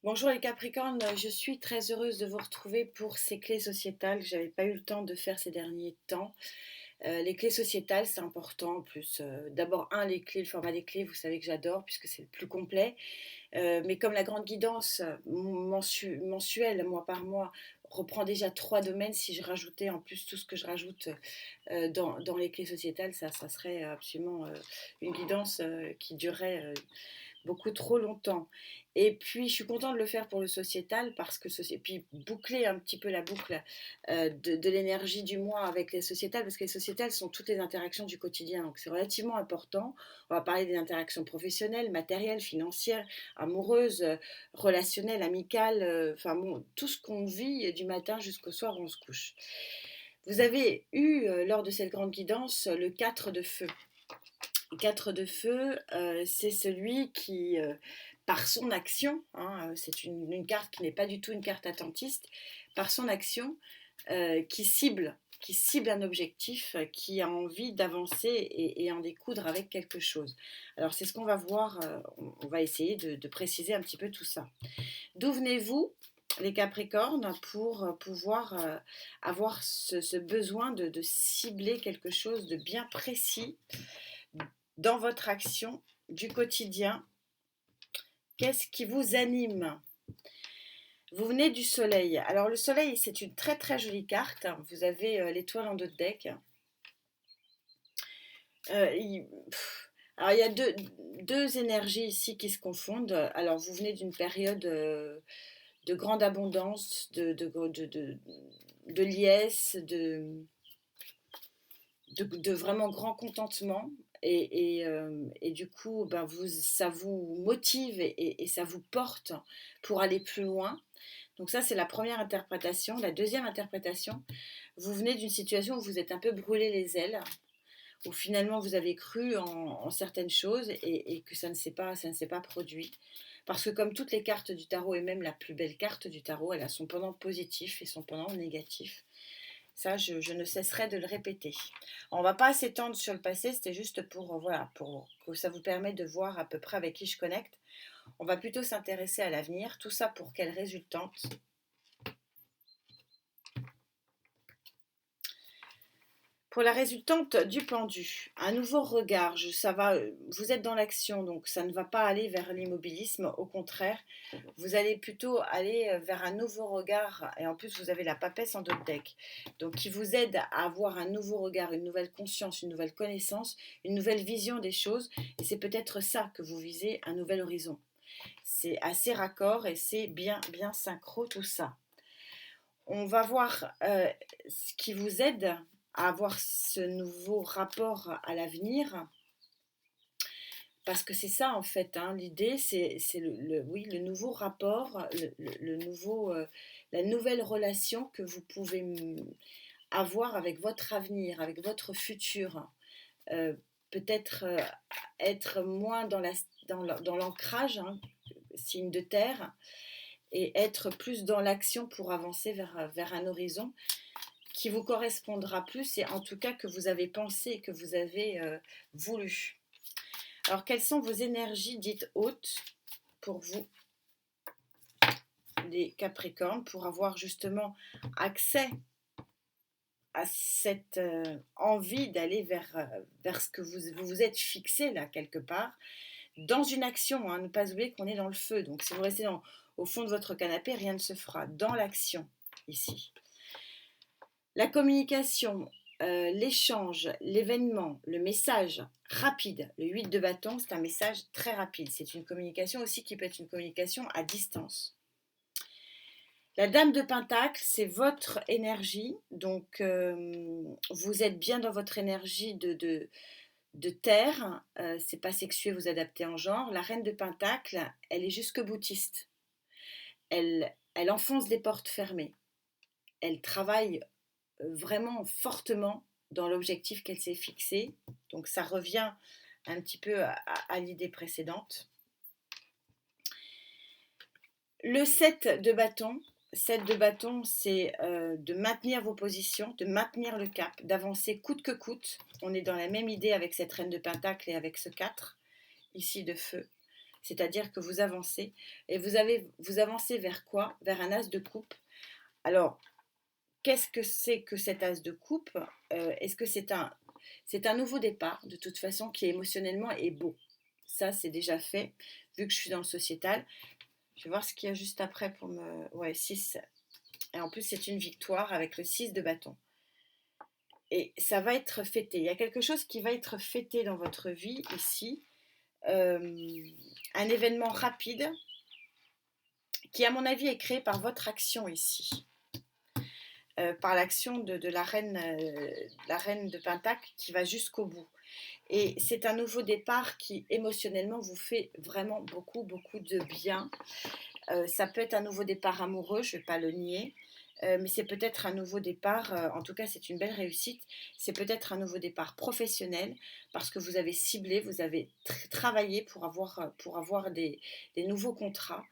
Bonjour les Capricornes, je suis très heureuse de vous retrouver pour ces clés sociétales que je n'avais pas eu le temps de faire ces derniers temps. Les clés sociétales, c'est important en plus. D'abord, les clés, le format des clés, vous savez que j'adore puisque c'est le plus complet. Mais comme la grande guidance mensuelle, mois par mois, reprend déjà 3 domaines, si je rajoutais en plus tout ce que je rajoute dans les clés sociétales, ça serait absolument une guidance qui durerait beaucoup trop longtemps. Et puis, je suis contente de le faire pour le sociétal parce que puis boucler un petit peu la boucle de l'énergie du mois avec les sociétales, parce que les sociétales sont toutes les interactions du quotidien. Donc, c'est relativement important. On va parler des interactions professionnelles, matérielles, financières, amoureuses, relationnelles, amicales, enfin bon, tout ce qu'on vit du matin jusqu'au soir où on se couche. Vous avez eu, lors de cette grande guidance, le 4 de feu. 4 de feu, c'est celui qui, par son action, hein, c'est une carte qui n'est pas du tout une carte attentiste, par son action, qui cible un objectif, qui a envie d'avancer et en découdre avec quelque chose. Alors c'est ce qu'on va voir, on va essayer de préciser un petit peu tout ça. D'où venez-vous les Capricornes pour pouvoir avoir ce besoin de cibler quelque chose de bien précis dans votre action du quotidien? Qu'est-ce qui vous anime? Vous venez du soleil. Alors le soleil, c'est une très très jolie carte. Vous avez l'étoile en dos de deck. Euh, il, alors il y a deux énergies ici qui se confondent. Alors vous venez d'une période de grande abondance, de liesse, de vraiment grand contentement. Et du coup, ben ça vous motive et ça vous porte pour aller plus loin. Donc ça, c'est la première interprétation. La deuxième interprétation, vous venez d'une situation où vous êtes un peu brûlé les ailes, où finalement vous avez cru en certaines choses et que ça ne s'est pas produit. Parce que comme toutes les cartes du tarot, et même la plus belle carte du tarot, elle a son pendant positif et son pendant négatif. Ça, je ne cesserai de le répéter. On ne va pas s'étendre sur le passé, c'était juste voilà, pour que ça vous permette de voir à peu près avec qui je connecte. On va plutôt s'intéresser à l'avenir. Tout ça pour quelle résultante? Pour la résultante du pendu, un nouveau regard, vous êtes dans l'action, donc ça ne va pas aller vers l'immobilisme, au contraire, vous allez plutôt aller vers un nouveau regard, et en plus vous avez la papesse en dos de deck, donc qui vous aide à avoir un nouveau regard, une nouvelle conscience, une nouvelle connaissance, une nouvelle vision des choses, et c'est peut-être ça que vous visez, un nouvel horizon. C'est assez raccord et c'est bien, bien synchro tout ça. On va voir ce qui vous aide à avoir ce nouveau rapport à l'avenir, parce que c'est ça en fait, hein, l'idée, c'est oui, le nouveau rapport, le nouveau, la nouvelle relation que vous pouvez avoir avec votre avenir, avec votre futur. Euh, Peut-être être moins dans l'ancrage, hein, signe de terre, et être plus dans l'action pour avancer vers un horizon qui vous correspondra plus et en tout cas que vous avez pensé et que vous avez voulu. Alors quelles sont vos énergies dites hautes pour vous, les Capricornes, pour avoir justement accès à cette envie d'aller vers ce que vous êtes fixé là quelque part, dans une action, hein, ne pas oublier qu'on est dans le feu, donc si vous restez au fond de votre canapé, rien ne se fera, dans l'action ici. La communication, l'échange, l'événement, le message rapide. Le 8 de bâton, c'est un message très rapide. C'est une communication aussi qui peut être une communication à distance. La dame de pentacle, c'est votre énergie. Donc, vous êtes bien dans votre énergie de terre. C'est pas sexué, vous adaptez en genre. La reine de pentacle, elle est jusque boutiste. Elle enfonce des portes fermées. Elle travaille vraiment fortement dans l'objectif qu'elle s'est fixé. Donc ça revient un petit peu à l'idée précédente. Le 7 de bâton, 7 de bâton, c'est de maintenir vos positions, de maintenir le cap, d'avancer coûte que coûte. On est dans la même idée avec cette reine de pentacle et avec ce 4 ici de feu. c'est-à-dire que vous avancez et vous avancez vers quoi? Vers un as de coupe. Alors, qu'est-ce que c'est que cet as de coupe? Est-ce que c'est un nouveau départ, de toute façon, qui émotionnellement est beau. Ça, c'est déjà fait, vu que je suis dans le sociétal. Je vais voir ce qu'il y a juste après pour me... Ouais, 6. Et en plus, c'est une victoire avec le 6 de bâton. Et ça va être fêté. Il y a quelque chose qui va être fêté dans votre vie ici. Un événement rapide qui, à mon avis, est créé par votre action ici. Par l'action de la reine de Pentacle qui va jusqu'au bout. Et c'est un nouveau départ qui émotionnellement vous fait vraiment beaucoup, beaucoup de bien. Ça peut être un nouveau départ amoureux, je ne vais pas le nier. Mais c'est peut-être un nouveau départ, en tout cas c'est une belle réussite, c'est peut-être un nouveau départ professionnel parce que vous avez ciblé, vous avez travaillé pour avoir des nouveaux contrats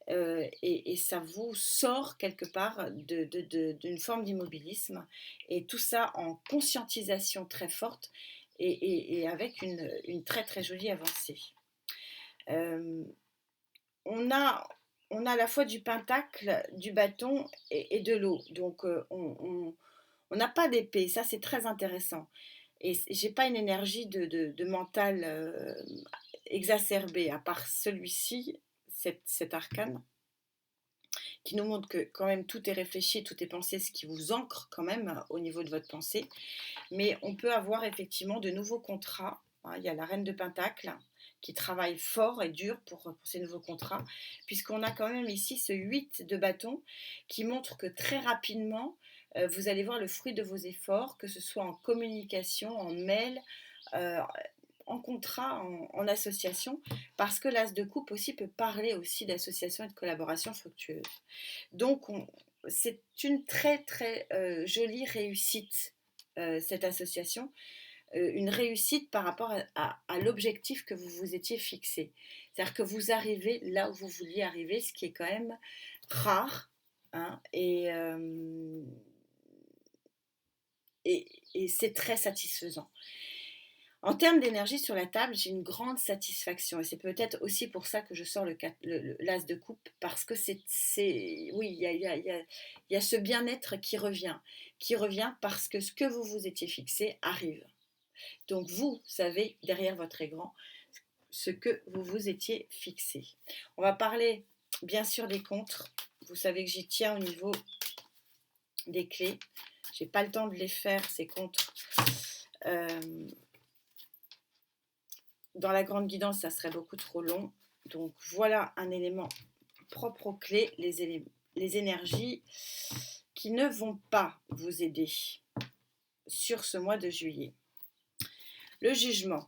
et ça vous sort quelque part d'une forme d'immobilisme et tout ça en conscientisation très forte et avec une très très jolie avancée. Euh, on a, on a à la fois du pentacle, du bâton et de l'eau. Donc on n'a pas d'épée, ça c'est très intéressant. Et j'ai pas une énergie de mental exacerbée, à part celui-ci, cet arcane, qui nous montre que quand même tout est réfléchi, tout est pensé, ce qui vous ancre quand même au niveau de votre pensée. Mais on peut avoir effectivement de nouveaux contrats. Il y a la reine de Pentacle qui travaille fort et dur pour ces nouveaux contrats, puisqu'on a quand même ici ce 8 de bâton qui montre que très rapidement, vous allez voir le fruit de vos efforts, que ce soit en communication, en mail, euh, en contrat, en association, parce que l'as de coupe aussi peut parler aussi d'association et de collaboration fructueuse. Donc c'est une très très jolie réussite, cette association, une réussite par rapport à l'objectif que vous vous étiez fixé. C'est-à-dire que vous arrivez là où vous vouliez arriver, ce qui est quand même rare, hein, et c'est très satisfaisant. En termes d'énergie sur la table, j'ai une grande satisfaction et c'est peut-être aussi pour ça que je sors l'as de coupe parce que oui, il y a ce bien-être qui revient parce que ce que vous vous étiez fixé arrive. Donc vous savez derrière votre écran ce que vous vous étiez fixé. On va parler bien sûr des contres. Vous savez que j'y tiens au niveau des clés. J'ai pas le temps de les faire ces contres. Dans la grande guidance, ça serait beaucoup trop long. Donc voilà un élément propre aux clés, les énergies qui ne vont pas vous aider sur ce mois de juillet. Le jugement.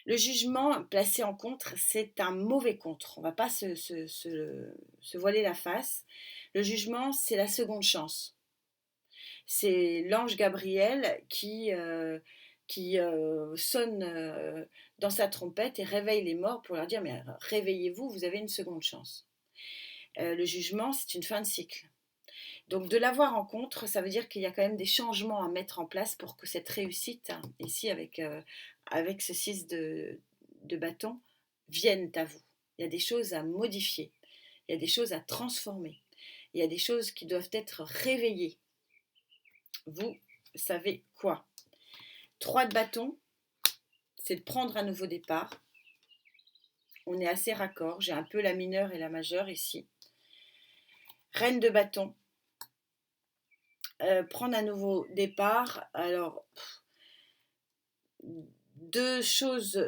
Le jugement placé en contre, c'est un mauvais contre. On ne va pas se voiler la face. Le jugement, c'est la seconde chance. C'est l'ange Gabriel qui sonne dans sa trompette et réveille les morts pour leur dire mais réveillez-vous, vous avez une seconde chance. Le jugement, c'est une fin de cycle. Donc de l'avoir en contre, ça veut dire qu'il y a quand même des changements à mettre en place pour que cette réussite, hein, ici avec ce 6 de bâton, vienne à vous. Il y a des choses à modifier, il y a des choses à transformer, il y a des choses qui doivent être réveillées. Vous savez quoi? 3 de bâton, c'est de prendre un nouveau départ. On est assez raccord, j'ai un peu la mineure et la majeure ici. Reine de bâton, prendre un nouveau départ. Alors, deux choses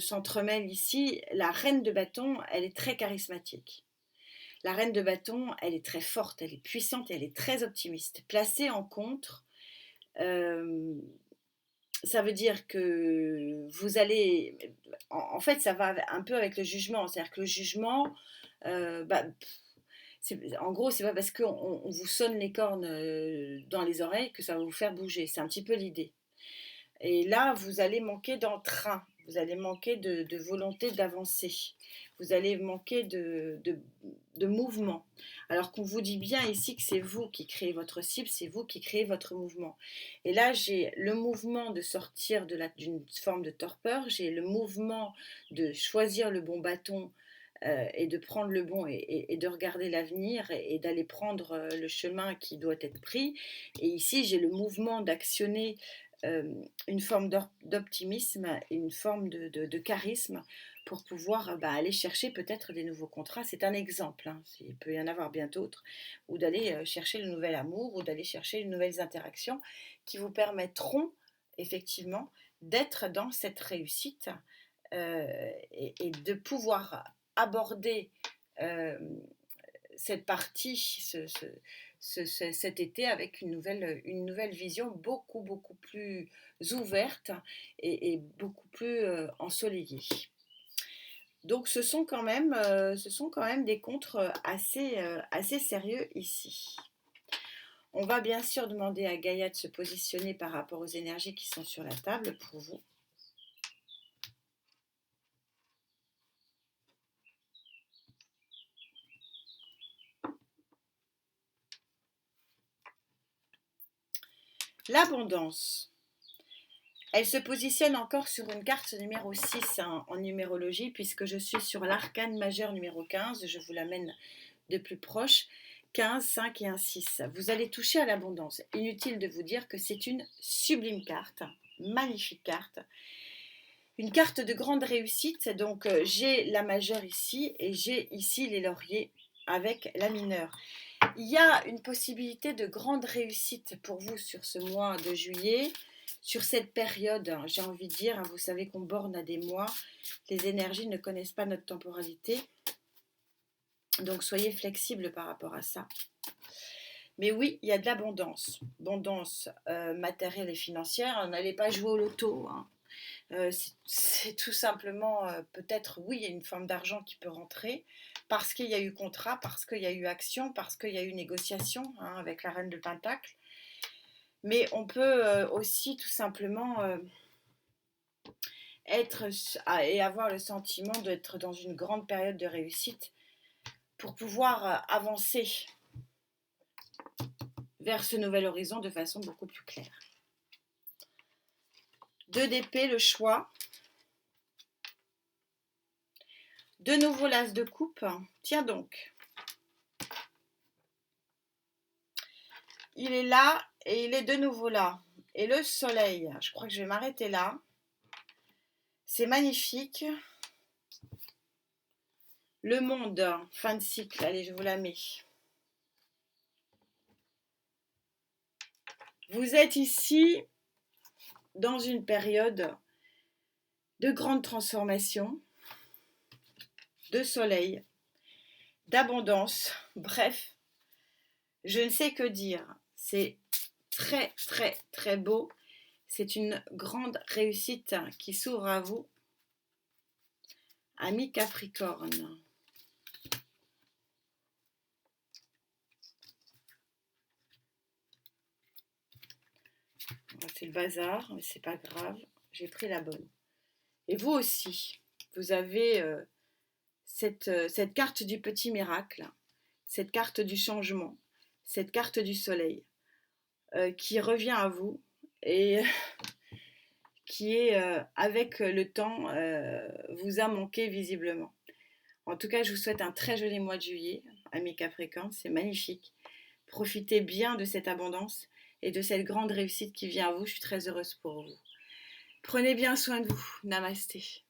s'entremêlent ici. La reine de bâton, elle est très charismatique. La reine de bâton, elle est très forte, elle est puissante et elle est très optimiste. Placée en contre, ça veut dire que vous allez... En fait, ça va un peu avec le jugement. C'est-à-dire que le jugement, en gros, c'est pas parce qu'on vous sonne les cornes dans les oreilles que ça va vous faire bouger. C'est un petit peu l'idée. Et là, vous allez manquer d'entrain. Vous allez manquer de volonté d'avancer. Vous allez manquer de mouvement. Alors qu'on vous dit bien ici que c'est vous qui créez votre cible, c'est vous qui créez votre mouvement. Et là, j'ai le mouvement de sortir d'une forme de torpeur, j'ai le mouvement de choisir le bon bâton et de prendre le bon et de regarder l'avenir et d'aller prendre le chemin qui doit être pris. Et ici, j'ai le mouvement d'actionner une forme d'optimisme et une forme de charisme pour pouvoir aller chercher peut-être des nouveaux contrats. C'est un exemple, hein. Il peut y en avoir bien d'autres, ou d'aller chercher le nouvel amour, ou d'aller chercher de nouvelles interactions qui vous permettront effectivement d'être dans cette réussite et de pouvoir aborder cette partie, cet été avec une nouvelle vision beaucoup plus ouverte et beaucoup plus ensoleillée. Donc ce sont quand même des contres assez sérieux ici. On va bien sûr demander à Gaïa de se positionner par rapport aux énergies qui sont sur la table pour vous. L'abondance. Elle se positionne encore sur une carte numéro 6 en numérologie, puisque je suis sur l'arcane majeur numéro 15. Je vous l'amène de plus proche. 15, 5 et un 6. Vous allez toucher à l'abondance. Inutile de vous dire que c'est une sublime carte, magnifique carte. Une carte de grande réussite. Donc j'ai la majeure ici et j'ai ici les lauriers avec la mineure. Il y a une possibilité de grande réussite pour vous sur ce mois de juillet, sur cette période, j'ai envie de dire, vous savez qu'on borne à des mois, les énergies ne connaissent pas notre temporalité, donc soyez flexibles par rapport à ça. Mais oui, il y a de l'abondance, abondance matérielle et financière, n'allez pas jouer au loto, hein. C'est tout simplement peut-être oui il y a une forme d'argent qui peut rentrer parce qu'il y a eu contrat, parce qu'il y a eu action, parce qu'il y a eu négociation avec la reine de Pentacle, mais on peut aussi tout simplement être et avoir le sentiment d'être dans une grande période de réussite pour pouvoir avancer vers ce nouvel horizon de façon beaucoup plus claire. 2 d'épée, le choix. De nouveau l'as de coupe. Tiens donc. Il est là et il est de nouveau là. Et le soleil, je crois que je vais m'arrêter là. C'est magnifique. Le monde, fin de cycle. Allez, je vous la mets. Vous êtes ici dans une période de grande transformation, de soleil, d'abondance. Bref, je ne sais que dire. C'est très beau. C'est une grande réussite qui s'ouvre à vous, amis Capricorne. C'est le bazar, mais c'est pas grave. J'ai pris la bonne. Et vous aussi, vous avez cette carte du petit miracle, cette carte du changement, cette carte du soleil qui revient à vous et qui est avec le temps vous a manqué visiblement. En tout cas, je vous souhaite un très joli mois de juillet, amis Capricorne, c'est magnifique. Profitez bien de cette abondance et de cette grande réussite qui vient à vous. Je suis très heureuse pour vous. Prenez bien soin de vous. Namasté.